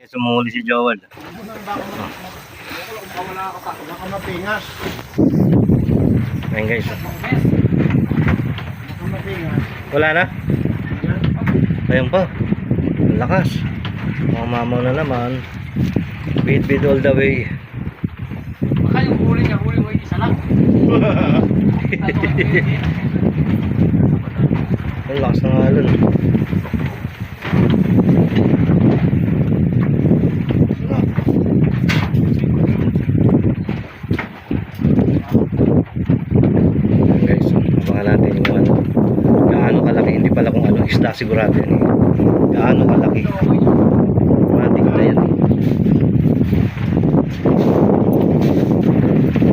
Sumuli si Joward. Baka mapingas. Ayan guys. Baka mapingas. Wala na? Ayun pa. Ang lakas. Mga mamaw na naman. Beat all the way. Baka yung huli niya, huli mo yung isa lang. Ang lakas ng alon. Guys, abangan natin yung ano. Gaano kalaki, hindi pala kung ano isda sigurado yan eh. Gaano kalaki. Matik na yan eh.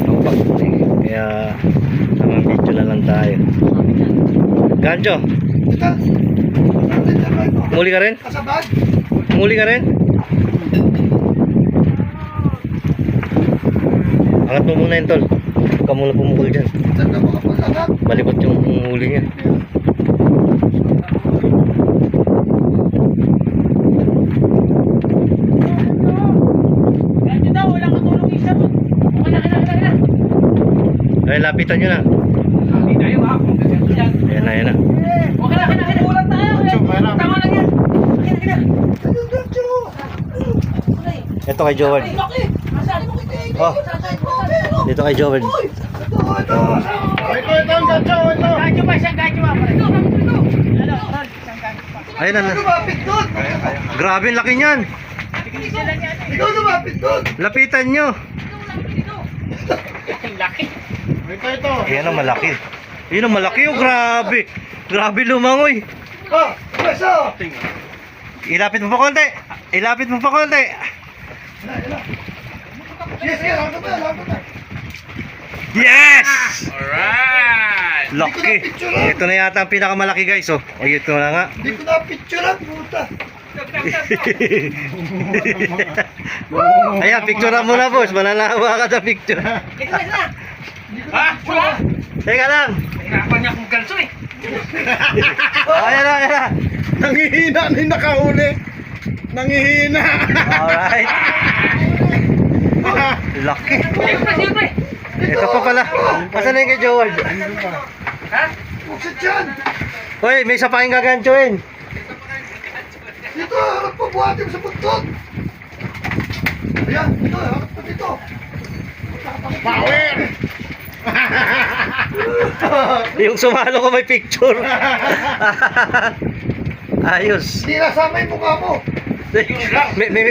Ang pagputi. Kaya tamang video na lang tayo. Gancho, Ito. muli ka rin? Kasabag. Muli ka rin? Angat mo muna yun tol. Huwag ka muna pumukul dyan. Saan ka makapag-anak? Malikot yung huli niya. Ganyan daw, walang katulong isa mo. Wala. Ay, lapitan nyo na. Sabi tayo ha, kung ganyan yan. Ayan na, ayan na. Okay na. Ulan tayo. Tama lang yan. Kina. Ayun, Gancho. Ito kay Joward. Laki. Masyado mo kita. Oh, dito kay Joward. Ito. Ito, ang Gancho. Ito. Gadyo ba? Isang gadyo ba? Ito. Ano? Isang gadyo pa. Ayun na. Lumapit doon. Grabe, ang laki niyan. Tigil lang yan. Ikaw lumapit doon. Lapitan nyo. Ang laki. Ito. Ayan ang malaki. Ayan ang malaki, oh, grabe. Grabe lumangoy. Oh, beso. Ilapit mo pa konti. Ilapit mo pa konti. Yes, yes. Ako na. Yes! Alright. Laki. Ito na yata ang pinakamalaki guys, oh. O, ito na nga. Hindi ko na-picturean, puta. Ayan, picturean mo na boss. Mananawa ka sa picture. Ito na. Ha? Wala. Teka lang. Hirapan niya akong ganso eh. Ayan na, ayan na. Nangihina na yung nakahuli. Nangihina. Alright. Laki. Siyempre. Ito pa pala. Asan na yung kay Joward? Ha? Buksit yan. Hoy, may isa pa kayong gagantuin. Dito, harap po, buhatin mo sa buntot. Ayan, dito, harap po dito. Power! Yung sumalo ko may picture. Ayos. Hindi nasama yung mukha mo. May